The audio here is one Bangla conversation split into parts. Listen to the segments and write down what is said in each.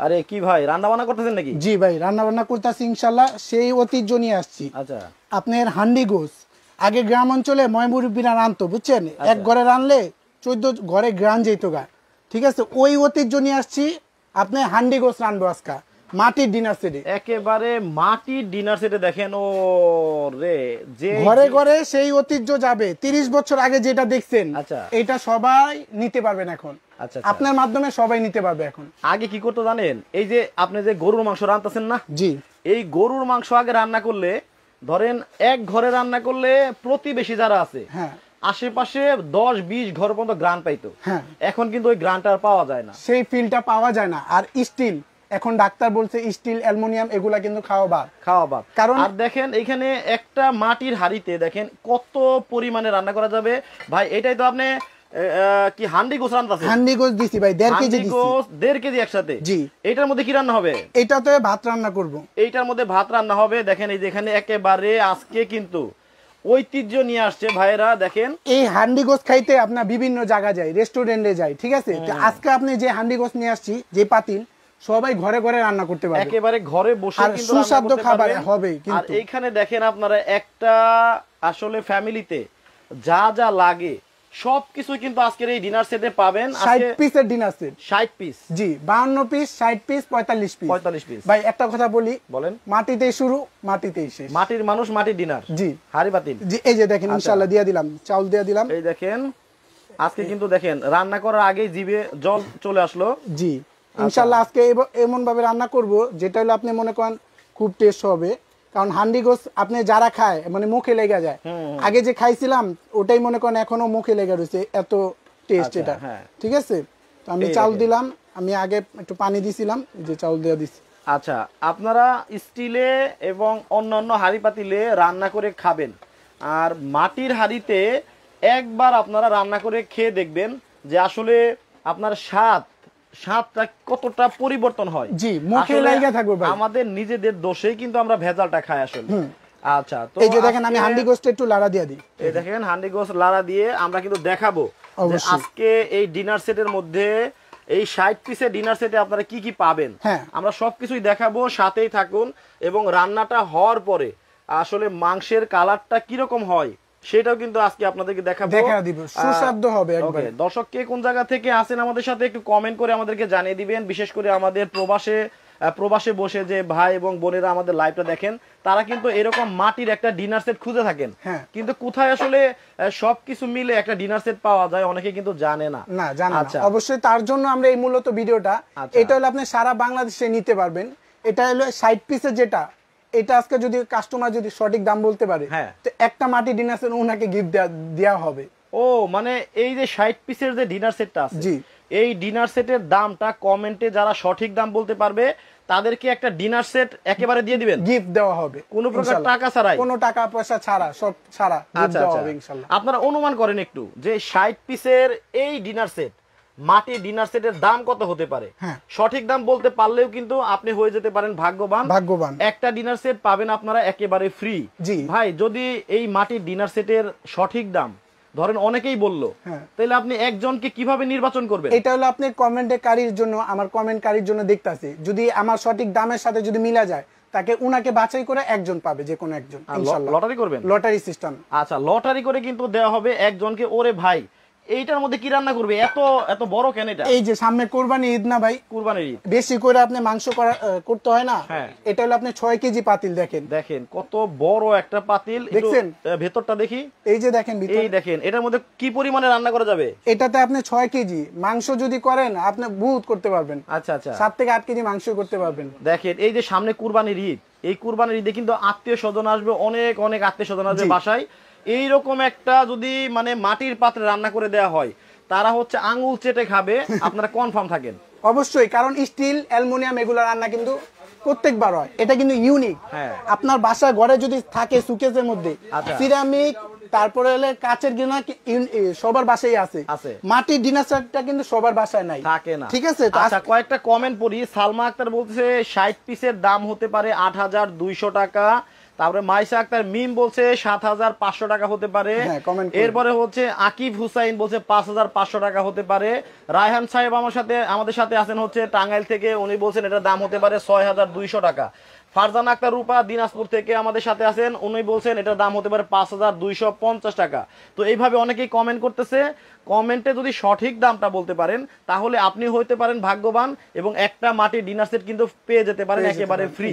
আরে কি ভাই রান্না বান্না করতেছেন নাকি? জি ভাই, রান্না বান্না করতেছি ইনশাল্লাহ, সেই ঐতিহ্য নিয়ে আসছি। আচ্ছা, আপনার হান্ডি গোস আগে গ্রাম অঞ্চলে ময়মুরব্বীরা রানতো, বুঝছেন? এক ঘরে রানলে 14 ঘরে গ্রান যেত গা, ঠিক আছে? ওই ঐতিহ্য নিয়ে আসছি, আপনি হান্ডি গোস রানবো আজকে মাটির ডিনার সেটে, একেবারে মাটির ডিনার সেটে। দেখেন ও রে, যে ঘরে ঘরে সেই ঐতিহ্য যাবে। 30 বছর আগে যেটা দেখছেন, আচ্ছা, এটা সবাই নিতে পারবেন এখন। আচ্ছা, আপনার মাধ্যমে সবাই নিতে পারবে এখন। আগে কি করতে জানেন? এই যে আপনি যে গরুর মাংস রান্নাতেছেন না, জি, এই গরুর মাংস আগে রান্না করলে, ধরেন এক ঘরে রান্না করলে প্রতিবেশী যারা আছে হ্যাঁ, আশেপাশে 10-20 ঘর পর্যন্ত গ্রান পাইতো। হ্যাঁ, এখন কিন্তু ওই গ্রানটা আর পাওয়া যায় না, সেই ফিলটা পাওয়া যায় না। আর স্টিল, এখন ডাক্তার বলছে স্টিল, অ্যালুমিনিয়াম এগুলা কিন্তু খাওয়া বাদ। কারণ আর দেখেন এখানে একটা মাটির হাড়িতে দেখেন কত পরিমাণে রান্না করা যাবে ভাই। এটাই তো আপনি কি হান্ডি গোস রান্নাছেন? হান্ডি গোস দিছি ভাই, 1.5 কেজি দিছি। 1.5 কেজি একসাথে? জি। এটার মধ্যে কি রান্না হবে? এটাতে ভাত রান্না করব। এইটার মধ্যে ভাত রান্না হবে। দেখেন এই যে এখানে একেবারে আজকে কিন্তু ঐতিহ্য নিয়ে আসছে ভাইরা। দেখেন এই হান্ডি গোস খাইতে আপনার বিভিন্ন জায়গা যায়, রেস্টুরেন্টে যায়, ঠিক আছে? তো আজকে আপনি যে হান্ডি গোস নিয়ে আসছি, যে পাতিল, সবাই ঘরে ঘরে রান্না করতে পারবে, একেবারে ঘরে বসে আর কিন্তু সুস্বাদু খাবার হবে। আর কিন্তু এইখানে দেখেন আপনারা একটা আসলে ফ্যামিলিতে যা যা লাগে সবকিছু কিন্তু আজকের এই ডিনার সেটে পাবেন। 60 পিসের ডিনার সেট, 60 পিস। জি, 52 পিস, 60 পিস, 45 পিস। 45 পিস। ভাই একটা কথা বলি, বলেন। মাটিতেই শুরু, মাটিতেই শেষ। মাটির মানুষ, মাটির ডিনার। জি, হাড়ি পাতিল। জি, এই যে দেখেন ইনশাআল্লাহ দিয়ে দিলাম, চাউল দিয়ে দিলাম। এই দেখেন আজকে কিন্তু দেখেন রান্না করার আগেই জিভে জল চলে আসলো। জি, ইনশাআল্লাহ আজকে এমন ভাবে রান্না করব যেটা হলো আপনি মনে করেন খুব টেস্ট হবে। কারণ হান্ডি গোস আপনি যারা খায় মানে মুখে লেগে যায়। আগে যে খাইছিলাম ওটাই মনে করেন এখনো মুখে লেগে রয়েছে, এত টেস্ট এটা। ঠিক আছে, তো আমি চাউল দিলাম, আমি আগে একটু পানি দিছিলাম, যে চাউল দিয়ে দিছি। আচ্ছা, আপনারা স্টিলে এবং অন্যান্য হাঁড়ি পাতিলে রান্না করে খাবেন, আর মাটির হাঁড়িতে একবার আপনারা রান্না করে খেয়ে দেখবেন যে আসলে আপনার স্বাদটা কতটা পরিবর্তন হয়। জি, মুখে লাগা থাকবে ভাই। আমাদের নিজেদের দোষেই কিন্তু আমরা ভেজালটা খাই আসলে। আচ্ছা, তো এই যে দেখেন আমি হান্ডি গোসটা একটু লাড়া দিয়ে দিই। এই দেখেন হান্ডি গোস লাড়া দিয়ে আমরা কিন্তু দেখাবো যে আজকে এই ডিনার সেটের মধ্যে এই 60 পিসের ডিনার সেটে আপনারা কি কি পাবেন। আমরা সবকিছুই দেখাবো, সাথেই থাকুন। এবং রান্নাটা হওয়ার পরে আসলে মাংসের কালারটা কিরকম হয় সেটাও কিন্তু আজকে আপনাদেরকে দেখাবো, দেখা দিব, সুস্বাদু হবে একবারে। দর্শক কে কোন জায়গা থেকে আসেন আমাদের সাথে একটু কমেন্ট করে আমাদেরকে জানিয়ে দিবেন। বিশেষ করে আমাদের প্রবাসে বসে যে ভাই এবং বোনেরা আমাদের লাইভটা দেখেন, তারা কিন্তু এরকম মাটির একটা ডিনার সেট খুঁজে থাকেন, কিন্তু কোথায় আসলে সবকিছু মিলে একটা ডিনার সেট পাওয়া যায় অনেকে কিন্তু জানে না। আচ্ছা, অবশ্যই তার জন্য আমরা এই মূলত ভিডিওটা, এটা হলো আপনি সারা বাংলাদেশে নিতে পারবেন। এটা হলো 60 পিসের, যেটা এটা আজকে যদি কাস্টমার যদি সঠিক দাম বলতে পারে, তো একটা মাটি ডিনার সেট ওনাকে গিফট দেওয়া হবে। ও মানে এই যে 60 পিসের যে ডিনার সেটটা আছে, জি, এই ডিনার সেটের দামটা কমেন্টে যারা সঠিক দাম বলতে পারবে তাদেরকে একটা ডিনার সেট একেবারে দিয়ে দিবেন, গিফট দেওয়া হবে, কোনো প্রকার টাকা ছাড়াই, কোনো টাকা পয়সা ছাড়া, সব ছাড়া গিফট দেওয়া হবে ইনশাআল্লাহ। আপনারা অনুমান করেন একটু যে 60 পিসের এই ডিনার সেট, মাটি ডিনার সেটের দাম কত হতে পারে? সঠিক দাম বলতে পারলেও কিন্তু আপনি হয়ে যেতে পারেন ভাগ্যবান। একটা ডিনার সেট পাবেন আপনারা একেবারে ফ্রি। ভাই, যদি এই মাটির ডিনার সেটের সঠিক দাম ধরেন অনেকেই বললো, তাহলে আপনি একজনকে কিভাবে নির্বাচন করবেন? এটা হলো আপনি কমেন্টকারীর জন্য, আমার কমেন্টকারীর জন্য দেখতাছি, যদি আমার সঠিক দামের সাথে যদি মিলা যায়, তাকে উনাকে বাছাই করে একজন পাবে, যে কোনো একজন ইনশাআল্লাহ। লটারি করবেন? Lottery system. আচ্ছা, লটারি করে কিন্তু দেওয়া হবে একজনকে। ওরে ভাই, এইটার মধ্যে কি রান্না করবে? এত এত বড় কেন এটা? এই যে সামনে কুরবানি ঈদ না ভাই, কুরবানির ঈদ, বেশি করে আপনি মাংস করতে হয় না। এটা হলো আপনি 6 কেজি পাতিল। দেখেন কত বড় একটা পাতিল, দেখছেন? ভেতরটা দেখি, এই যে দেখেন ভিতরে, এই দেখেন এটার মধ্যে কি পরিমাণে রান্না করা যাবে। এটাতে আপনি 6 কেজি মাংস যদি করেন, আপনি বহুত করতে পারবেন। আচ্ছা, 7 থেকে 8 কেজি মাংস করতে পারবেন। দেখেন এই যে সামনে কুরবানির ঈদ, এই কুরবানির ঈদে কিন্তু আত্মীয় স্বজন আসবে, অনেক আত্মীয় স্বজন আসবে বাসায়। এইরকম একটা যদি মানে মাটির পাত্রে রান্না করে দেওয়া হয়, তারা হচ্ছে আঙুল চেটে খাবে, আপনারা কনফার্ম থাকেন। অবশ্যই, কারণ স্টিল, অ্যালুমিনিয়াম এগুলো রান্না কিন্তু প্রত্যেকবার হয়, এটা কিন্তু ইউনিক। আপনার বাসায় ঘরে যদি থাকে সুকেসের মধ্যে সিরামিক, তারপরে হলে কাচের গিনা, সবার বাসায় আছে। মাটির ডিনার সেটটা কিন্তু সবার বাসায় নাই, থাকে না। ঠিক আছে, আচ্ছা, কয়েকটা কমেন্ট পড়ি। সালমা আক্তার বলতেছে 60 পিসের দাম হতে পারে 8200 টাকা, তারপরে মাইসা আক্তার মিম বলছে ৭,৫০০ টাকা হতে পারে। এরপরে হচ্ছে আকিব হুসাইন বলছে ৫,৫০০ টাকা হতে পারে। রায়হান সাহেব আমাদের সাথে আছেন হচ্ছে টাঙ্গাইল থেকে, উনি বলছেন এটার দাম হতে পারে ৬,২০০ টাকা। ফারজানা আক্তার রূপা দিনাজপুর থেকে আমাদের সাথে আছেন, উনি বলছেন এটার দাম হতে পারে ৫,২৫০ টাকা। তো এইভাবে অনেকেই কমেন্ট করতেছে। কমেন্টে যদি সঠিক দামটা বলতে পারেন তাহলে আপনি হইতে পারেন ভাগ্যবান এবং একটা মাটির ডিনার সেট কিন্তু পেয়ে যেতে পারেন একেবারে ফ্রি।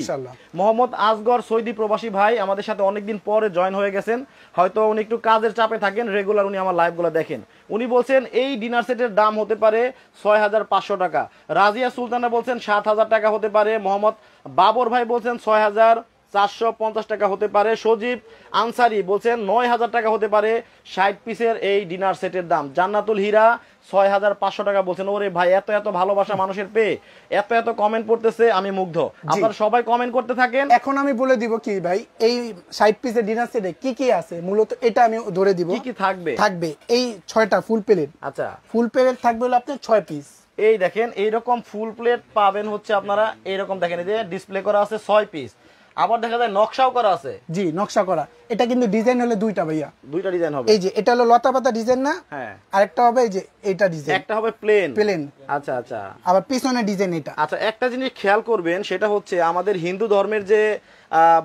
মোহাম্মদ আসগর সৌদি প্রবাসী ভাই আমাদের সাথে অনেকদিন পরে জয়েন হয়ে গেছেন, হয়তো উনি একটু কাজের চাপে থাকেন, রেগুলার উনি আমার লাইভগুলো দেখেন। উনি বলছেন এই ডিনার সেটের দাম হতে পারে ৬,৫০০ টাকা। রাজিয়া সুলতানা বলছেন ৭,০০০ টাকা হতে পারে। মোহাম্মদ বাবর ভাই বলছেন ৬,৪৫০ টাকা হতে পারে। সজীব আনসারি বলছেন ৯,০০০ টাকা হতে পারে ৬০ পিসের এই ডিনার সেটের দাম। জান্নাতুল হীরা ৬,৫০০ টাকা বলছেন। ওরে ভাই, এত এত ভালোবাসা মানুষের পেয়ে এত এত কমেন্ট পড়তেছে, আমি মুগ্ধ। আপনারা সবাই কমেন্ট করতে থাকেন। এখন আমি বলে দিব কি ভাই, এই ৬০ পিসের ডিনার সেটে কি কি আছে মূলত এটা আমি ধরে দিব। কি কি থাকবে? থাকবে এই ৬টা ফুল প্লেট। আচ্ছা, ফুল প্লেট থাকবে হলো আপনার ৬ পিস। এই দেখেন এইরকম ফুল প্লেট পাবেন হচ্ছে আপনারা, এইরকম দেখেন এই যে ডিসপ্লে করা আছে ৬ পিস, আবার দেখা যায় নকশাও করা আছে। জি, নকশা করা। এটা কিন্তু ডিজাইন হলো দুইটা ভাইয়া, দুইটা ডিজাইন হবে। এই যে এটা হলো লতা পাতা ডিজাইন না? হ্যাঁ। আরেকটা হবে এই যে এইটা ডিজাইন, একটা হবে প্লেন। প্লেন। আচ্ছা আচ্ছা। আবার পিছনে ডিজাইন এটা। আচ্ছা, একটা জিনিস খেয়াল করবেন, সেটা হচ্ছে আমাদের হিন্দু ধর্মের যে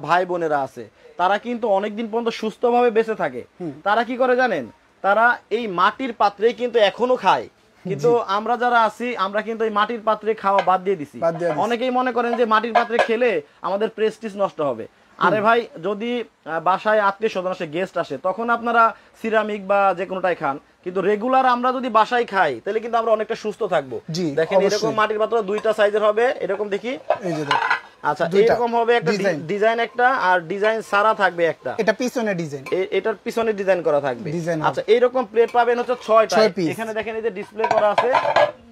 ভাই বোনেরা আছে তারা কিন্তু অনেকদিন পর্যন্ত সুস্থভাবে বেঁচে থাকে। তারা কি করে জানেন? তারা এই মাটির পাত্রেই কিন্তু এখনো খায়, কিন্তু আমরা যারা আছি আমরা কিন্তু এই মাটির পাত্রে খাওয়া বাদ দিয়ে দিছি। অনেকেই মনে করেন যে মাটির পাত্রে খেলে আমাদের প্রেস্টিজ নষ্ট হবে। আরে ভাই, যদি বাসায় আত্মীয় স্বজন আসে, গেস্ট আসে, তখন আপনারা সিরামিক বা যে কোনোটাই খান, কিন্তু রেগুলার আমরা যদি বাসায় খাই তাহলে কিন্তু আমরা অনেকটা সুস্থ থাকবো। দেখেন এরকম মাটির পাত্র দুইটা সাইজের হবে, এরকম দেখি। এই যে দেখেন। আচ্ছা, এরকম হবে একটা ডিজাইন, একটা আর ডিজাইন সারা থাকবে একটা। এটা পিছনে ডিজাইন, এটার পিছনে ডিজাইন করা থাকবে। আচ্ছা, এইরকম প্লেট পাবেন হচ্ছে 6টা। এখানে দেখেন এই যে ডিসপ্লে করা আছে,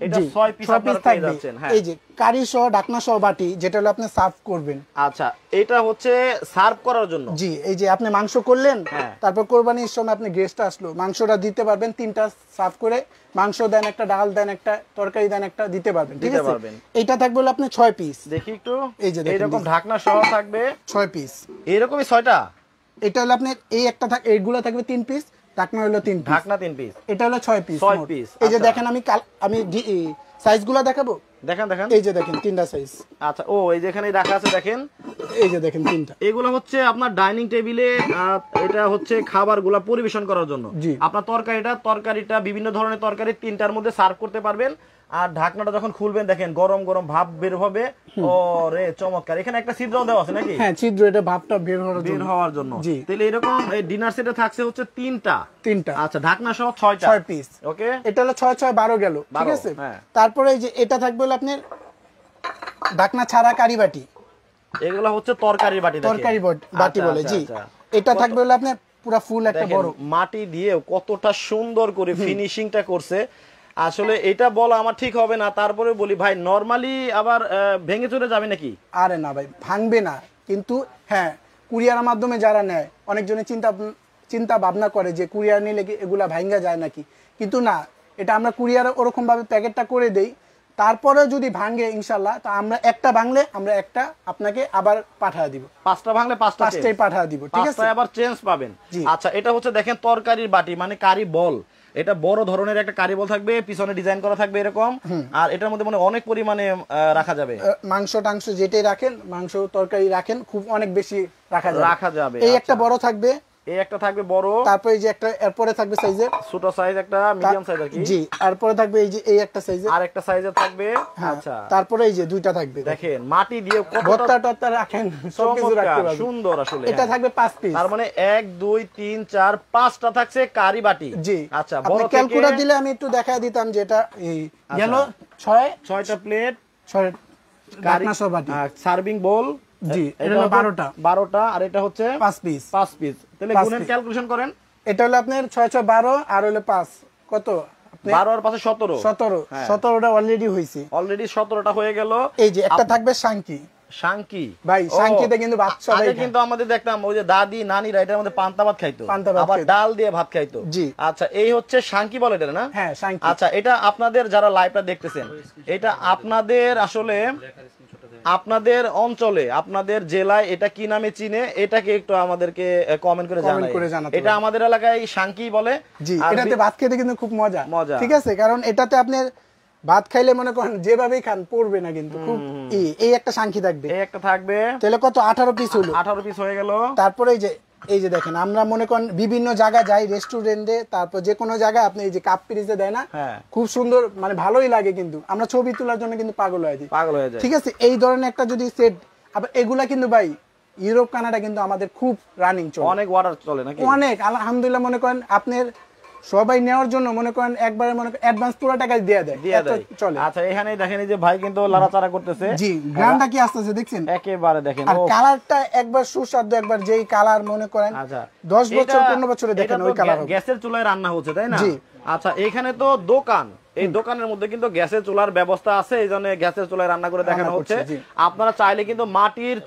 এটা 6 পিস আপনারা পেয়ে যাচ্ছেন। হ্যাঁ, এই যে কারি সহ ঢাকনা সহ বাটি, যেটা হলো আপনি সার্ভ করবেন। আচ্ছা, এটা হচ্ছে সার্ভ করার জন্য। জি, এই যে আপনি মাংস করলেন, তারপর কোরবানির সময় আপনি গেস্ট আসলো, মাংসটা দিতে পারবেন, 3টা সার্ভ করে মাংস দেন একটা, ডাল দেন একটা, তরকারি দেন একটা, দিতে পারবেন। ঠিক আছে, এটা থাকবে হলো আপনি 6 পিস। দেখি একটু, এই যে এরকম ঢাকনা সহ থাকবে 6 পিস, এরকমই 6টা। এটা হলো আপনি এই একটা এইগুলো থাকবে 3 পিস, ঢাকনা হলো 3 পিস, ঢাকনা 3 পিস, এটা হলো 6 পিস। 6 পিস। এই যে দেখেন, আমি সাইজগুলো দেখাবো। দেখেন দেখেন, এই যে দেখেন 3টা সাইজ। আচ্ছা, ও এই যে এখানে রাখা আছে, দেখেন এই যে দেখেন 3টা। এগুলো হচ্ছে আপনার ডাইনিং টেবিলে, এটা হচ্ছে খাবারগুলো পরিবেশন করার জন্য। আপনার তরকারিটা বিভিন্ন ধরনের তরকারি 3টার মধ্যে সার্ভ করতে পারবেন। আর ঢাকনাটা যখন খুলবেন দেখেন গরম গরম ভাব বের হবে। ওরে চমৎকার! এখানে একটা ছিদ্র দেওয়া আছে নাকি? হ্যাঁ, ছিদ্র, এটা ভাবটা বের হওয়ার জন্য। তাহলে এরকম এই ডিনার সেটে থাকছে হচ্ছে 3টা। আচ্ছা, ঢাকনা সহ 6টা, 6 পিস। ওকে, এটা হলো 6 6 12 গেল। ঠিক আছে, তারপরে এই যে এটা থাকবে হলো আপনার ঢাকনা ছাড়া কারি বাটি। এগুলো হচ্ছে তরকারির বাটি, তরকারি বাটি বলে। জি, এটা থাকবে হলো আপনার পুরো ফুল একটা বড় মাটি দিয়ে কতটা সুন্দর করে ফিনিশিংটা করছে। আসলে এটা বলা আমার ঠিক হবে না, তারপরে বলি ভাই, নরমালি আবার ভেঙে চলে যাবে নাকি? আরে না ভাই, ভাঙবে না, কিন্তু হ্যাঁ, কুরিয়ারের মাধ্যমে যারা নেয়, অনেকজনে চিন্তা ভাবনা করে যে কুরিয়ার নিলে এগুলা ভাঙা যায় নাকি, কিন্তু না, এটা আমরা কুরিয়ারে ওরকম ভাবে প্যাকেটটা করে দেই। তারপরে যদি ভাঙে ইনশাআল্লাহ, তা আমরা একটা ভাঙলে আমরা একটা আপনাকে আবার পাঠিয়ে দিব, 5টা ভাঙলে 5টাই পাঠিয়ে দিব। ঠিক আছে, আবার চেঞ্জ পাবেন। আচ্ছা, এটা হচ্ছে দেখেন তরকারির বাটি, মানে কারি বল। এটা বড় ধরনের একটা কারি বল থাকবে, পিছনে ডিজাইন করা থাকবে এরকম। আর এটার মধ্যে মানে অনেক পরিমাণে রাখা যাবে, মাংস টাংস যেটাই রাখেন, মাংস তরকারি রাখেন, খুব অনেক বেশি রাখা যাবে। এই একটা বড় থাকবে, এই একটা থাকবে বড়, তারপরে এই যে একটা, এরপরে থাকবে সাইজের ছোট সাইজ, একটা মিডিয়াম সাইজ আর কি। জি, তারপরে থাকবে এই যে এই একটা সাইজের, আর একটা সাইজের থাকবে। আচ্ছা, তারপরে এই যে 2টা থাকবে। দেখেন মাটি দিয়ে কতটা রাখেন, সব কিছু রাখতে পারবেন, সুন্দর। আসলে এটা থাকবে 5 পিস, তার মানে 1 2 3 4 5টা থাকছে কারি বাটি। জি, আচ্ছা, বড় থেকে ক্যালকুলেটর দিলে আমি একটু দেখায় দিতাম, যেটা এই গেল 6টা প্লেট, 6 ঢাকনা সহ বাটি, সার্ভিং বোল। জি, এটা হলো 12টা, আর এটা হচ্ছে 5 পিস। তাহলে গুণের ক্যালকুলেশন করেন। এটা হলো আপনার 6 6 12, আর হলো 5 কত, 12 আর 5 17। 17টা অলরেডি হইছে, অলরেডি 17টা হয়ে গেল। এই যে একটা থাকবে শাঙ্কি ভাই, শাঙ্কিতে কিন্তু ভাত সবাই আগে কিন্তু আমাদের দেখতাম ওই যে দাদি নানিরা এটার মধ্যে পান্তা ভাত খাইতো, আবার ডাল দিয়ে ভাত খাইতো। জি, আচ্ছা, এই হচ্ছে শাঙ্কি বলে এটা না? হ্যাঁ, শাঙ্কি। আচ্ছা, এটা আপনাদের যারা লাইভটা দেখতেছেন, এটা আপনাদের আসলে আপনাদের অঞ্চলে আপনাদের জেলায় এটা কি নামে চিনে এটাকে একটু আমাদেরকে কমেন্ট করে জানাই। এটা আমাদের এলাকায় শাঙ্কি বলে। জি, এটাতে ভাত খেতে কিন্তু খুব মজা, ঠিক আছে, কারণ এটাতে আপনার ভাত খাইলে মনে করেন যেভাবেই খান পড়বে না, কিন্তু খুব এই একটা শাঙ্কি থাকবে, এই একটা থাকবে। তাহলে কত 18 পিস হলো, 18 পিস হয়ে গেল। তারপরে এই যে দেখেন আমরা মনে করেন বিভিন্ন জায়গায় যাই, রেস্টুরেন্টে, তারপর যে কোনো জায়গায় আপনি এই যে কাপ পিরিজে দেয় না, খুব সুন্দর, মানে ভালোই লাগে, কিন্তু আমরা ছবি তোলার জন্য কিন্তু পাগল হয়ে যাই, ঠিক আছে। এই ধরনের একটা যদি সেট, আবার এগুলা কিন্তু ভাই ইউরোপ কানাডা কিন্তু আমাদের খুব রানিং চলে, অনেক অর্ডার চলে নাকি, অনেক, আলহামদুলিল্লাহ। মনে করেন আপনার সবাই নেওয়ার জন্য মনে করেন একবারে মনে করেন অ্যাডভান্স পুরো টাকা দিয়ে দেয় চলে। আচ্ছা, এখানে দেখেন এই যে ভাই কিন্তু লাড়াচাড়া করতেছে। জি, গ্রামটা কি আসতেছে দেখছেন, একেবারে দেখেন, আর কালারটা একবার সুস্বাদু, একবার যেই কালার মনে করেন। আচ্ছা, 10 বছর 15 বছরে দেখেন ওই কালার হবে। গ্যাসের চুলায় রান্না হচ্ছে, তাই না? জি। আচ্ছা, এখানে তো দোকান, এই দোকানের মধ্যে কিন্তু গ্যাসের চুলার ব্যবস্থা আছে, এইজন্য গ্যাসের চুলায় রান্না করে দেখানো হচ্ছে। আপনারা চাইলে কিন্তু মাটির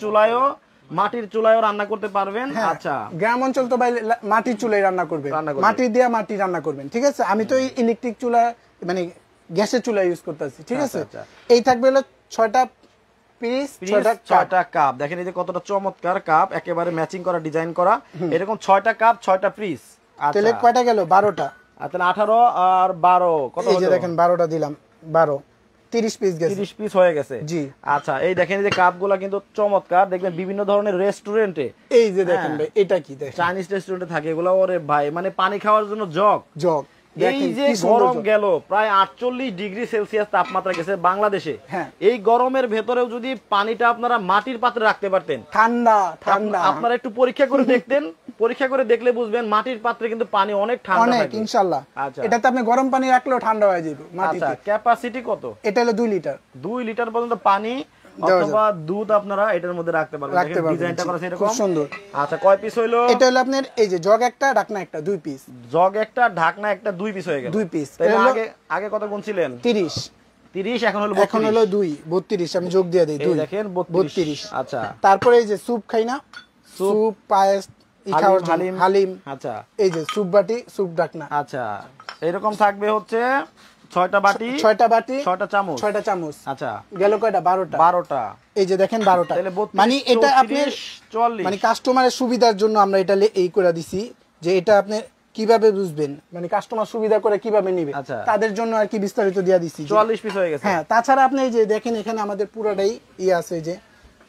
চুলায়ও রান্না করতে পারবেন। আচ্ছা, গ্রাম অঞ্চল তো ভাই মাটির চুলায় রান্না করবে, মাটি দিয়ে মাটি রান্না করবেন, ঠিক আছে। আমি তো ইলেকট্রিক চুলা মানে গ্যাসের চুলা ইউজ করতেছি, ঠিক আছে। এই থাকবে হলো 6টা পিস, 6টা কাপ। দেখেন এই যে কতটা চমৎকার কাপ, একেবারে ম্যাচিং করা, ডিজাইন করা, এরকম 6টা কাপ, 6টা পিস। তাহলে কয়টা গেল? 12টা। তাহলে 18 আর 12 কত হলো? এই যে দেখেন 12টা দিলাম, 12 30 পিস গেছে, 30 পিস হয়ে গেছে। জি। আচ্ছা, এই দেখেন এই যে কাপগুলা কিন্তু চমৎকার, দেখবেন বিভিন্ন ধরনের রেস্টুরেন্টে, এই যে দেখেন ভাই এটা কি দেখেন চাইনিজ রেস্টুরেন্টে থাকে এগুলো। ওরে ভাই, মানে পানি খাওয়ার জন্য জগ। এই যে দেখেন গরম গেল, প্রায় 48 ডিগ্রি সেলসিয়াস তাপমাত্রা গেছে বাংলাদেশে। এই গরমের ভেতরেও যদি পানিটা আপনারা মাটির পাত্রে রাখতে পারতেন, ঠান্ডা, আপনারা একটু পরীক্ষা করে দেখতেন, পরীক্ষা করে দেখলে বুঝবেন মাটির পাত্রে কিন্তু পানি অনেক ঠান্ডা থাকে ইনশাআল্লাহ। আচ্ছা, এটাতে আপনি গরম পানি রাখলেও ঠান্ডা হয়ে যাবে মাটিতে। আচ্ছা, ক্যাপাসিটি কত? এটা হলো 2 লিটার, 2 লিটার পর্যন্ত পানি অথবা দুধ আপনারা এটার মধ্যে রাখতে পারবেন। দেখেন ডিজাইনটা করা এরকম খুব সুন্দর। আচ্ছা, কয় পিস হইলো? এটা হলো আপনার এই যে জগ একটা, ঢাকনা একটা, 2 পিস। জগ একটা, ঢাকনা একটা, 2 পিস হয়ে গেল। 2 পিস। তাহলে আগে কত গুনছিলেন? 30 এখন হলো 2 32। আমি যোগ দিয়ে দেই 2, দেখেন 32। আচ্ছা, তারপরে এই যে স্যুপ খাই না, স্যুপ, পায়েস, হালিম। আচ্ছা, এই যে স্যুপ বাটি, স্যুপ ঢাকনা। আচ্ছা, এরকম থাকবে হচ্ছে 6টা বাটি, 6টা চামচ। আচ্ছা, গেল কয়টা? 12টা। এই যে দেখেন 12টা। মানে এটা আপনি 40, মানে কাস্টমারের সুবিধার জন্য আমরা এটা এই করে দিছি, যে এটা আপনি কিভাবে বুঝবেন, মানে কাস্টমার সুবিধা করে কিভাবে নেবে, তাদের জন্য আর কি বিস্তারিত দিয়া দিছি। 44 পিস হয়ে গেছে। হ্যাঁ, তাছাড়া আপনি এই যে দেখেন এখানে আমাদের পুরোটাই আছে, যে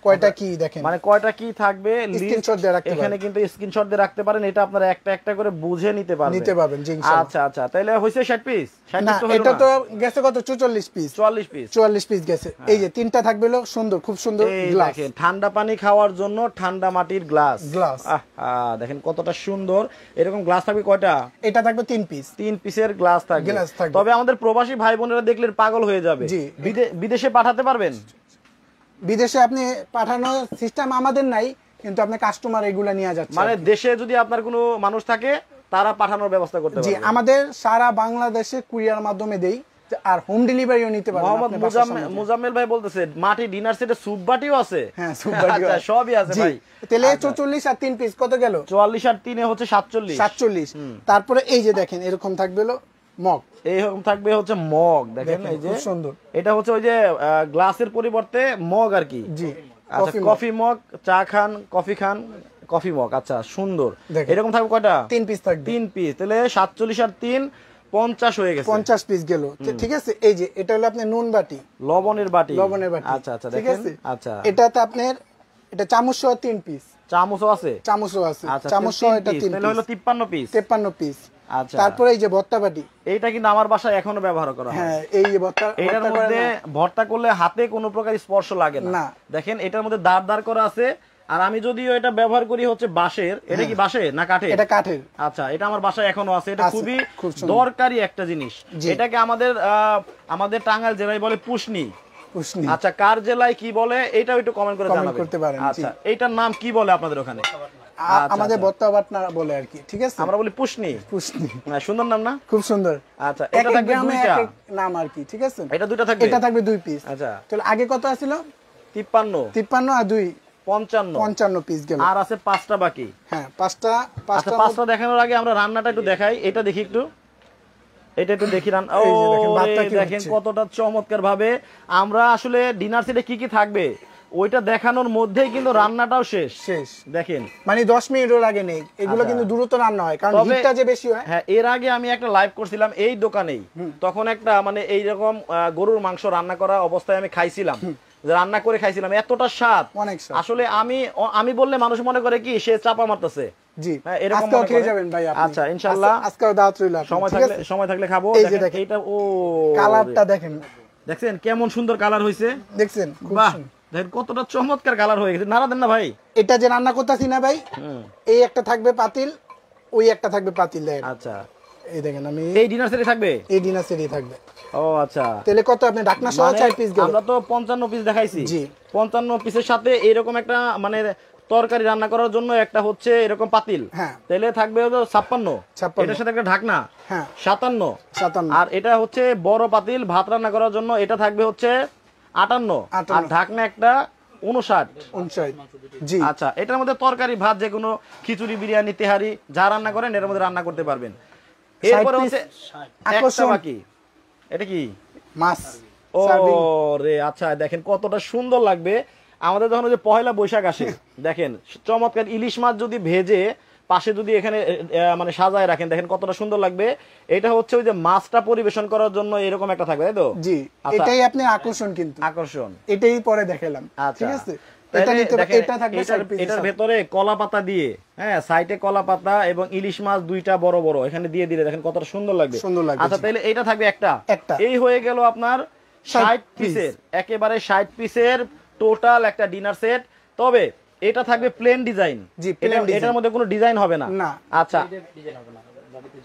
কয়টা কি দেখেন, মানে কয়টা কি থাকবে স্ক্রিনশট দিয়ে রাখতে পারেন, এখানে কিন্তু স্ক্রিনশট দিয়ে রাখতে পারেন। এটা আপনারা একটা একটা করে বুঝে নিতে পারবেন জি ইনশাআল্লাহ। আচ্ছা, আচ্ছা, তাহলে হইছে 60 পিস। না, এটা তো গেছে কত? 44 পিস। 44 পিস গেছে। এই যে তিনটা থাকবে হলো সুন্দর, খুব সুন্দর গ্লাস, দেখেন ঠান্ডা পানি খাওয়ার জন্য ঠান্ডা মাটির গ্লাস। দেখেন কতটা সুন্দর। এরকম গ্লাস থাকবে কয়টা? এটা থাকবে 3 পিস, 3 পিসের গ্লাস থাকবে। তবে আমাদের প্রবাসী ভাই বোনেরা দেখলে পাগল হয়ে যাবে। বিদেশে পাঠাতে পারবেন? বিদেশে আপনি পাঠানোর সিস্টেম আমাদের নাই, কিন্তু আপনি কাস্টমার এগুলা নিয়ে যাচ্ছে, মানে দেশে যদি আপনার কোনো মানুষ থাকে তারা পাঠানোর ব্যবস্থা করতে পারবে। জি, আমাদের সারা বাংলাদেশে কুরিয়ার মাধ্যমে দেই, আর হোম ডেলিভারিও নিতে পারবেন। মোহাম্মদ মুজাম্মেল ভাই বলতেছে মাটি ডিনার সেটে স্যুপ বাটিও আছে। হ্যাঁ, স্যুপ বাটিও আছে, সবই আছে ভাই। তাহলে 44 আর 3 পিস কত গেল? 44 আর 3 হচ্ছে 47। তারপরে এই যে দেখেন এরকম থাকবে হলো মগ, এইরকম থাকবে হচ্ছে মগ। দেখেন এই যে সুন্দর, এটা হচ্ছে ওই যে গ্লাসের পরিবর্তে মগ আর কি। জি, আচ্ছা, কফি মগ, চা খান, কফি মগ। আচ্ছা, সুন্দর। এরকম থাকবে কয়টা? 3 পিস থাকবে। 3 পিস, তাহলে 47 আর 3 50 হয়ে গেছে। 50 পিস গেল, ঠিক আছে। এই যে এটা হলো আপনার নুন বাটি, লবণের বাটি। আচ্ছা, আচ্ছা, ঠিক দেখেন। আছে। আচ্ছা, এটাতে আপনার এটা চামচ সহ 3 পিস, চামচও আছে। আচ্ছা, চামচ সহ এটা 3 পিস, তাহলে হলো 53 পিস। 53 পিস। আচ্ছা, তারপরে এই যে ভর্তা বাটি, এইটা কিন্তু আমার বাসায় এখনো ব্যবহার করা হয়। হ্যাঁ, এই যে ভর্তা, এটার মধ্যে ভর্তা করলে হাতে কোনো প্রকার স্পর্শ লাগে না। দেখেন এটার মধ্যে দাঁড় করা আছে। আর আমি যদিও এটা ব্যবহার করি হচ্ছে বাঁশের। এটা কি বাঁশের না কাঠের? এটা কাঠের। আচ্ছা, এটা আমার বাসায় এখনো আছে। এটা খুবই দরকারি একটা জিনিস। এটাকে আমাদের টাঙ্গাইল জেলায় বলে পুষ্নি। আচ্ছা, কার জেলায় কি বলে এটাও একটু কমেন্ট করে জানাবেন। আচ্ছা, এইটার নাম কি বলে আপনাদের ওখানে? আমাদের ভর্তা বাটনা বলে আর কি, ঠিক আছে। আমরা বলি পুষ্নি। সুন্দর নাম না? খুব সুন্দর। আচ্ছা, এটা থাকবে 2টা নাম আর কি, ঠিক আছে। এটা 2টা থাকবে। এটা থাকবে 2 পিস। আচ্ছা, তাহলে আগে কত ছিল? 53 আর 2 55 পিস গেল। আর আছে 5টা বাকি। হ্যাঁ, 5টা দেখানোর আগে আমরা রান্নাটা একটু দেখাই। এটা দেখি একটু, এটা একটু দেখি। দেখেন কতটা চমৎকার ভাবে আমরা আসলে ডিনার সেটে কি কি থাকবে ওইটা দেখানোর মধ্যেই কিন্তু রান্নাটাও শেষ দেখেন, মানে 10 মিনিটও লাগে নেই, এগুলো কিন্তু দ্রুত রান্না হয় কারণ হিটটা যে বেশি হয়। হ্যাঁ, এর আগে আমি একটা লাইভ করছিলাম এই দোকানেই, তখন একটা মানে এইরকম গরুর মাংস রান্না করা অবস্থায় আমি খাইছিলাম, রান্না করে খাইছিলাম, এতটা স্বাদ আসলে আমি বললে মানুষ মনে করে কি সে চাপা মারতেছে। জি, আজকেও খেয়ে যাবেন ভাই আপনি। আচ্ছা ইনশাআল্লাহ আজকেও দাওয়াত রইল, সময় থাকলে খাবো। দেখেন এইটা, ও কালারটা দেখেন, দেখছেন কেমন সুন্দর কালার হইছে, দেখছেন বাহ, দেখেন কতটা চমৎকার কালার হয়ে গেছে। নাড়া দেন না ভাই, এটা যে রান্না করতেছি না ভাই, এই একটা থাকবে পাতিল, ওই একটা থাকবে পাতিল দেখেন। আচ্ছা, এই দেখেন, আমি এই ডিনার সেটে থাকবে, এই ডিনার সেটই থাকবে। ও আচ্ছা, তাহলে কত আপনি ঢাকনা সহ 4 পিস গেল? আমরা তো 55 পিস দেখাইছি। জি, 55 পিসের সাথে এরকম একটা মানে তরকারি রান্না করার জন্য একটা হচ্ছে এরকম পাতিল, তাহলে থাকবে হলো 56, এটার সাথে একটা ঢাকনা 57, আর এটা হচ্ছে বড় পাতিল ভাত রান্না করার জন্য, এটা থাকবে হচ্ছে 58, আর ঢাকনা একটা 59। জি, আচ্ছা, এটার মধ্যে তরকারি ভাত যে কোনো খিচুড়ি বিরিয়ানি তেহারি যা রান্না করেন এর মধ্যে রান্না করতে পারবেন। এরপরে হচ্ছে একটা বাকি, এটা কি মাছ। ও রে, আচ্ছা দেখেন কতটা সুন্দর লাগবে। আমাদের যখন যে পহেলা বৈশাখ আসে দেখেন চমৎকার ইলিশ মাছ যদি ভেজে পাশে যদি এখানে মানে সাজায় রাখেন, দেখেন কতটা সুন্দর লাগবে। এটা হচ্ছে ওই যে মাছটা পরিবেশন করার জন্য এরকম একটা থাকবে, তাই তো? জি, এটাই আপনি আকর্ষণ, কিন্তু আকর্ষণ এটাই পরে দেখালাম। ঠিক আছে, এটার ভেতরে কলা পাতা দিয়ে, হ্যাঁ সাইডে কলা পাতা এবং ইলিশ মাছ দুইটা বড় বড় এখানে দিয়ে দিলে দেখেন কতটা সুন্দর লাগবে। আচ্ছা, তাহলে এটা থাকবে একটা। এই হয়ে গেল আপনার 60 পিসের, একেবারে 60 পিসের টোটাল একটা ডিনার সেট। তবে এটা থাকবে প্লেন ডিজাইন, এটার মধ্যে কোনো ডিজাইন হবে না। আচ্ছা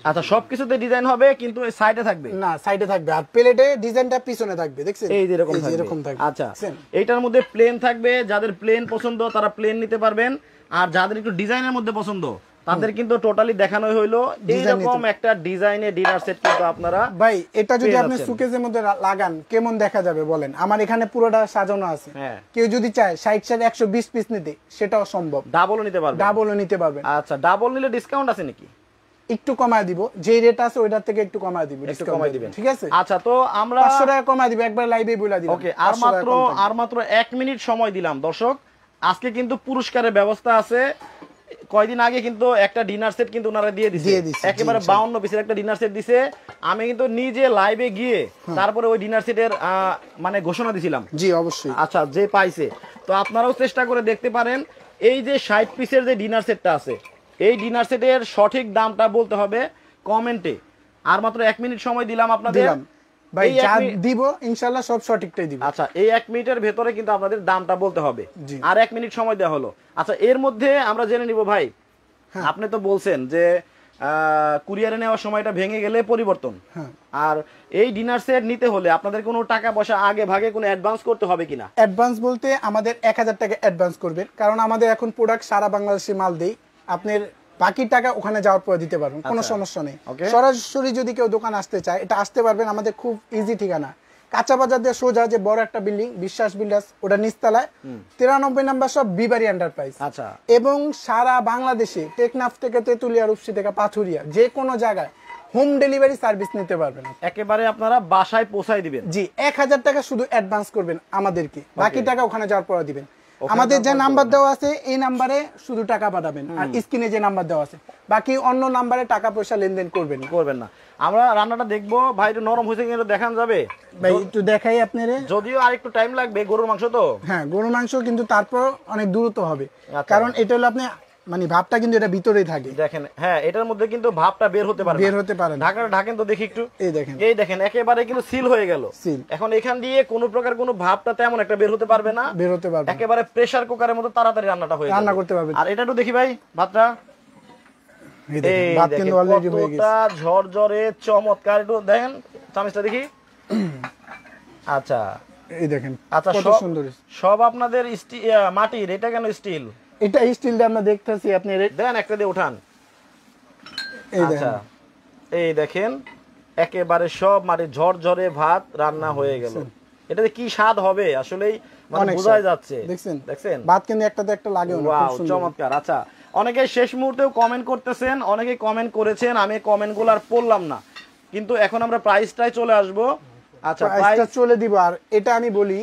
আচ্ছা, সবকিছুতে ডিজাইন হবে কিন্তু সাইডে থাকবে না, সাইডে থাকবে, আর প্লেটে ডিজাইনটা পিছনে থাকবে, দেখছেন এই যে এরকম থাকবে। আচ্ছা, এটার মধ্যে প্লেন থাকবে, যাদের প্লেন পছন্দ তারা প্লেন নিতে পারবেন, আর যাদের একটু ডিজাইনের মধ্যে পছন্দ তাদের কিন্তু টোটালি দেখানো হইলো এইরকম একটা ডিজাইনের ডিনার সেট। কিন্তু আপনারা ভাই এটা যদি আপনি সুকেসের মধ্যে লাগান কেমন দেখা যাবে বলেন? আমার এখানে পুরোটা সাজানো আছে, কেউ যদি চায় 60 120 পিস নিতে সেটাও সম্ভব, ডাবলও নিতে পারবে। আচ্ছা, ডাবল নিলে ডিসকাউন্ট আছে নাকি? একটু কমায় দিব, যে রেট আছে ওইটার থেকে একটু কমায় দিব, একটু কমায় দিবেন, ঠিক আছে? আচ্ছা, তো আমরা 500 টাকা কমায় দিব, একবার লাইভে বলে দিব। ওকে, আর মাত্র 1 মিনিট সময় দিলাম দর্শক। আজকে কিন্তু পুরস্কারের ব্যবস্থা আছে। কয়দিন আগে কিন্তু একটা ডিনার সেট কিন্তু ওনারা দিয়ে দিছে, একেবারে 52 পিসের একটা ডিনার সেট দিছে। আমি কিন্তু নিজে লাইভে গিয়ে তারপরে ওই ডিনার সেটের মানে ঘোষণা দিছিলাম। জি অবশ্যই। আচ্ছা, যে পাইছে, তো আপনারাও চেষ্টা করে দেখতে পারেন। এই যে 60 পিসের যে ডিনার সেটটা আছে, এই ডিনার সেটের সঠিক দামটা বলতে হবে কমেন্টে। আর মাত্র 1 মিনিট সময় দিলাম আপনাদের ভাই, যা দিব ইনশাআল্লাহ সব সঠিকটাই দিব। আচ্ছা, এই 1 মিনিটের ভেতরে কিন্তু আপনাদের দামটা বলতে হবে, আর 1 মিনিট সময় দেওয়া হলো। আচ্ছা, এর মধ্যে আমরা জেনে নিব ভাই, আপনি তো বলছেন যে কুরিয়ারে নেওয়ার সময়টা ভেঙে গেলে পরিবর্তন, আর এই ডিনার সেট নিতে হলে আপনাদের কোনো টাকা পয়সা আগে ভাগে কোনো অ্যাডভান্স করতে হবে কিনা? অ্যাডভান্স বলতে আমাদের 1000 টাকা অ্যাডভান্স করবেন, কারণ আমাদের এখন প্রোডাক্ট সারা বাংলাদেশে মাল দেই। আপনার বাকি টাকা ওখানে যাওয়ার পরে দিতে পারবেন, কোনো সমস্যা নেই। সরাসরি যদি কেউ দোকান আসতে চায় এটা আসতে পারবেন, আমাদের খুব ইজি ঠিকানা, কাঁচা বাজার দিয়ে সোজা যে বড় একটা বিল্ডিং বিশ্বাস বিল্ডার্স, ওটা নিচতলায় 93 নাম্বার সব বিবারি এন্টারপ্রাইজ। আচ্ছা, এবং সারা বাংলাদেশে টেকনাফ থেকে তেতুলিয়া, রূপসী থেকে পাথুরিয়া যে কোনো জায়গায় হোম ডেলিভারি সার্ভিস নিতে পারবেন, একেবারে আপনারা বাসায় পৌঁছায় দিবেন। জি, 1000 টাকা শুধু অ্যাডভান্স করবেন আমাদেরকে, বাকি টাকা ওখানে যাওয়ার পরে দিবেন। আমাদের যে নাম্বার দেওয়া আছে এই নাম্বারে শুধু টাকা পাঠাবেন, আর স্ক্রিনে যে নাম্বার দেওয়া আছে বাকি অন্য নাম্বারে টাকা পয়সা লেনদেন করবেন না। আমরা রান্নাটা দেখবো ভাই, একটু নরম হয়েছে কিনা দেখান যাবে ভাই? একটু দেখাই আপনারে, যদিও আর একটু টাইম লাগবে, গরুর মাংস তো। হ্যাঁ, গরুর মাংস, কিন্তু তারপর অনেক দ্রুত হবে, কারণ এটা হলো আপনি মানে ভাবটা কিন্তু এটা ভিতরেই থাকে। দেখেন, হ্যাঁ এটার মধ্যে কিন্তু ভাবটা বের হতে পারে না। ঢাকাটা ঢাকেন তো দেখি একটু, এই দেখেন একেবারে কিন্তু সিল হয়ে গেল। এখন এখান দিয়ে কোনো প্রকার কোনো ভাবটা তেমন একটা বের হতে পারবে না, একেবারে প্রেসার কুকারের মতো তাড়াতাড়ি রান্নাটা হয়ে রান্না করতে পারবে। আর এটা একটু দেখি ভাই, ভাতটা ভাত কিন্তু অলরেডি হয়ে গেছে, ঝরঝরে চমৎকার। একটু দেখেন চামচটা দেখি। আচ্ছা, এই দেখেন, আচ্ছা কত সুন্দর। সব আপনাদের মাটির, এটা কেন স্টিল? এটা স্টিল দিয়ে আমরা দেখতেছি, আপনি দেন একটা দিয়ে উঠান। আচ্ছা, এই দেখেন একেবারে সব মাটির ঝরঝরে ভাত রান্না হয়ে গেল। এটাতে কি স্বাদ হবে আসলেই মানে বোঝাই যাচ্ছে। দেখছেন ভাত কিন্তু একটাতে একটা লাগে, ওয়াও চমৎকার। আচ্ছা, অনেকে শেষ মুহূর্তেও কমেন্ট করতেছেন, অনেকে কমেন্ট করেছেন, আমি কমেন্টগুলো আর পড়লাম না, কিন্তু এখন আমরা প্রাইসটাই চলে আসবো। আচ্ছা, প্রাইসটা চলে দিব। আর এটা আমি বলি,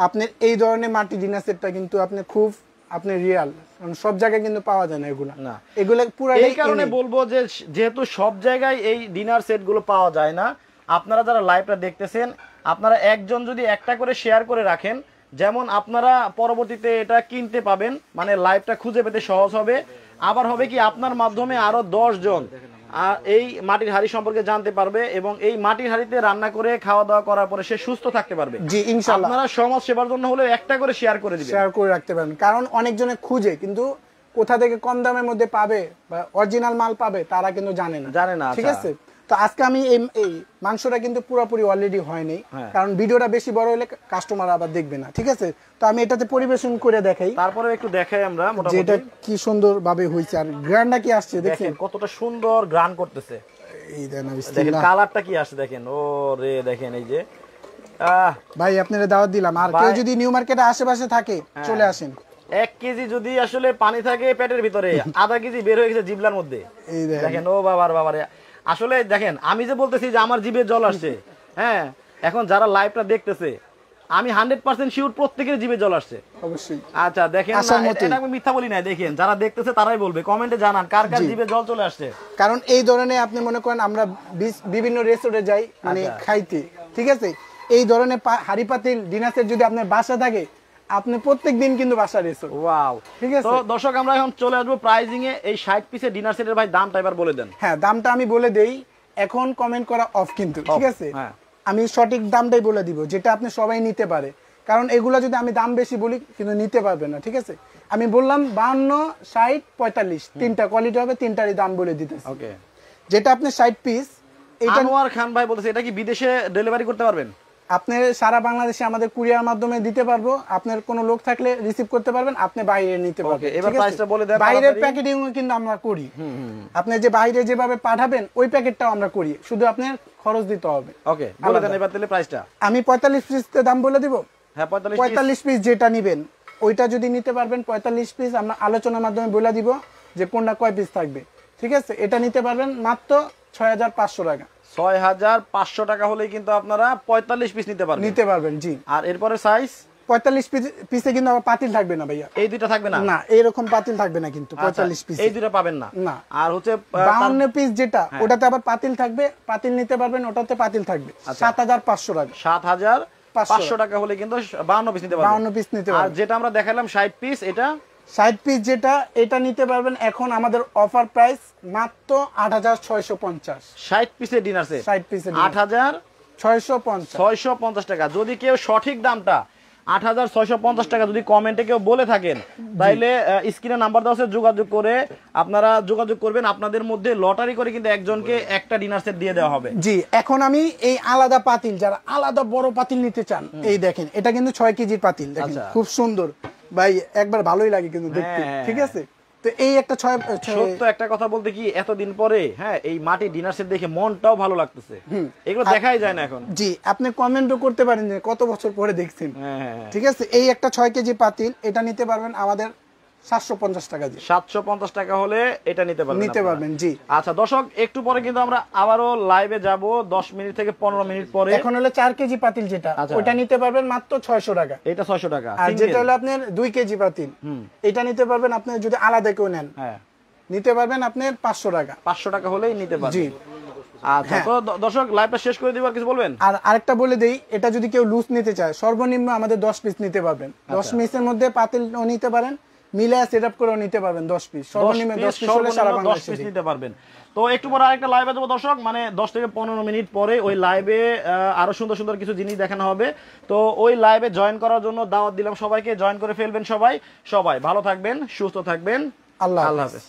আপনার এই ধরনের মাটি ডিনার সেটটা কিন্তু আপনি খুব আপনি রিয়াল, কারণ সব জায়গায় কিন্তু পাওয়া যায় না এগুলা। না, এগুলা পুরো এই কারণে বলবো যে যেহেতু সব জায়গায় এই ডিনার সেট গুলো পাওয়া যায় না, আপনারা যারা লাইভটা দেখতেছেন আপনারা একজন যদি একটা করে শেয়ার করে রাখেন, যেমন আপনারা পরবর্তীতে এটা কিনতে পাবেন, মানে লাইভটা খুঁজে পেতে সহজ হবে। আবার হবে কি আপনার মাধ্যমে আরো 10 জন এই মাটির হাড়ি সম্পর্কে জানতে পারবে এবং এই মাটির হাড়িতে রান্না করে খাওয়া দাওয়া করার পরে সে সুস্থ থাকতে পারবে। জি ইনশাআল্লাহ। আপনারা সমাজ সেবার জন্য হলে একটা করে শেয়ার করে দিবেন, শেয়ার করে রাখতে পারেন, কারণ অনেকজনে খুঁজে কিন্তু কোথা থেকে কম দামের মধ্যে পাবে বা অরিজিনাল মাল পাবে তারা কিন্তু জানে না। ঠিক আছে, তো আজকে আমি এই মাংসটা কিন্তু পুরোপুরি অলরেডি হয়নি, কারণ ভিডিওটা বেশি বড় হলে কাস্টমার আবার দেখবে না। ঠিক আছে, তো আমি এটাতে পরিবেশন করে দেখাই, তারপরে একটু দেখাই আমরা মোটামুটি যেটা কি সুন্দর ভাবে হইছে আর গ্রানটা কি আসছে দেখেন কতটা সুন্দর গ্রান করতেছে। এই দেন দেখেন কালারটা কি আসছে দেখেন, ও রে দেখেন এই যে ভাই আপনারা দাওয়াত দিলাম, আর কেউ যদি নিউ মার্কেটে আশেপাশে থাকে চলে আসেন। 1 কেজি যদি আসলে পানি থাকে পেটের ভিতরে, আধা কেজি বের হয়ে গেছে জিবলার মধ্যে। এই দেখেন ও বাবারে আসলে দেখেন আমি যে বলতেছি যে আমার জিভে জল আসছে, হ্যাঁ এখন যারা লাইভটা দেখতেছে আমি 100% শিওর প্রত্যেকের জিভে জল আসছে অবশ্যই। আচ্ছা দেখেন এটা আমি মিথ্যা বলি না, দেখেন যারা দেখতেছে তারাই বলবে, কমেন্টে জানান কার কার জিভে জল চলে আসছে। কারণ এই ধরনের আপনি মনে করেন আমরা বিভিন্ন রেস্টুরেন্টে যাই মানে খাইতে, ঠিক আছে, এই ধরনের হাড়ি পাতিল ডিনার সেট যদি আপনার বাসা থাকে আপনি প্রত্যেকদিন কিন্তু বাসা রেসো। ওয়াও, ঠিক আছে। তো দর্শক আমরা এখন চলে আসবো প্রাইজিং এ। এই 60 পিসের ডিনার সেটের ভাই দামটা এবার বলে দেন। হ্যাঁ দামটা আমি বলে দেই, এখন কমেন্ট করা অফ কিন্তু, ঠিক আছে, আমি সঠিক দামটাই বলে দিব যেটা আপনি সবাই নিতে পারে, কারণ এগুলা যদি আমি দাম বেশি বলি কিন্তু নিতে পারবে না। ঠিক আছে, আমি বললাম 52, 60, 45 তিনটা কোয়ালিটি হবে, তিনটারই দাম বলে দিতেছি। ওকে, যেটা আপনি 60 পিস, এটা আনোয়ার খান ভাই বলতেছে এটা কি বিদেশে ডেলিভারি করতে পারবেন? আপনি সারা বাংলাদেশে আমাদের কুরিয়ার মাধ্যমে দিতে পারবো, আপনার কোনো লোক থাকলে রিসিভ করতে পারবেন, আপনি বাইরে নিতে পারবেন। এবার প্রাইসটা বলে দেন। বাইরের প্যাকেটিং কিন্তু আমরা করি, আপনি যে বাইরে যেভাবে পাঠাবেন ওই প্যাকেটটাও আমরা করি, শুধু আপনার খরচ দিতে হবে। ওকে, বলে দেন এবার তাহলে প্রাইসটা। আমি 45 পিস দাম বলে দিব। হ্যাঁ 45 পিস যেটা নেবেন ওইটা যদি নিতে পারবেন 45 পিস আমরা আলোচনার মাধ্যমে বলে দিব যে কোনটা কয় পিস থাকবে। ঠিক আছে, এটা নিতে পারবেন মাত্র 6500 টাকা। 6500 টাকা হলেই কিন্তু আপনারা 45 পিস নিতে পারবেন। জি, আর এরপরে সাইজ 45 পিসে কিন্তু আবার পাতিল থাকবে না ভাইয়া, এই দুইটা থাকবে না। না এরকম পাতিল থাকবে না কিন্তু 45 পিস এই দুইটা পাবেন না। না, আর হচ্ছে 52 পিস যেটা ওটাতে আবার পাতিল থাকবে, পাতিল নিতে পারবেন, ওটাতে পাতিল থাকবে 7500 টাকা। 7500 টাকা হলে কিন্তু 52 পিস নিতে পারবেন। 52 পিস নিতে পারবেন। আর যেটা আমরা দেখালাম 60 পিস, এটা 60 পিস যেটা এটা নিতে পারবেন এখন আমাদের অফার প্রাইস মাত্র 8650। 60 পিসের ডিনার সেট 60 পিসের 8650 টাকা। যদি কেউ সঠিক দামটা 8650 টাকা যদি কমেন্টে কেউ বলে থাকেন তাহলে স্ক্রিনে নাম্বার দেওয়া আছে, যোগাযোগ করে আপনারা যোগাযোগ করবেন। আপনাদের মধ্যে লটারি করে কিন্তু একজনকে একটা ডিনার সেট দিয়ে দেওয়া হবে। জি, এখন আমি এই আলাদা পাতিল, যারা আলাদা বড় পাতিল নিতে চান, এই দেখেন এটা কিন্তু 6 কেজির পাতিল, দেখেন খুব সুন্দর ভাই, একবার ভালোই লাগে কিন্তু দেখতে। ঠিক আছে, তো এই একটা সত্য একটা কথা বলতে কি এতদিন পরে হ্যাঁ এই মাটি ডিনার সেট দেখে মনটাও ভালো লাগতেছে, এগুলো দেখাই যায় না এখন। জি, আপনি কমেন্টও করতে পারেন যে কত বছর পরে দেখছেন। ঠিক আছে, এই একটা 6 কেজি পাতিল এটা নিতে পারবেন আমাদের 750 টাকা দিয়ে। 750 টাকা হলে এটা নিতে পারবেন। জি, আচ্ছা দর্শক একটু পরে কিন্তু আমরা আবারও লাইভে যাব 10 মিনিট থেকে 15 মিনিট পরে। এখন হলো 4 কেজি পাতিল যেটা ওটা নিতে পারবেন মাত্র 600 টাকা। এটা 600 টাকা। আর যেটা হলো আপনার 2 কেজি পাতিল এটা নিতে পারবেন আপনি যদি আলাদা কেউ নেন, হ্যাঁ নিতে পারবেন আপনি 500 টাকা। 500 টাকা হলেই নিতে পারবেন। জি, আচ্ছা তো দর্শক লাইভটা শেষ করে দিব, আর কিছু বলবেন? আর আরেকটা বলে দেই, এটা যদি কেউ লুজ নিতে চায় সর্বনিম্ন আমাদের 10 পিস নিতে পারবেন। 10 পিসের মধ্যে পাতিল নিতে পারেন, মিলে সেটআপ করেও নিতে পারবেন 10 পিস। সর্বনিম্ন 10 পিস হলে সারা বাংলাদেশে 10 পিস নিতে পারবেন। তো একটু পরে আরেকটা লাইভে যাব দর্শক, মানে 10 থেকে 15 মিনিট পরে ওই লাইভে আরো সুন্দর সুন্দর কিছু জিনিস দেখানো হবে। তো ওই লাইভে জয়েন করার জন্য দাওয়াত দিলাম সবাইকে, জয়েন করে ফেলবেন সবাই। সবাই ভালো থাকবেন, সুস্থ থাকবেন, আল্লাহ হাফেজ।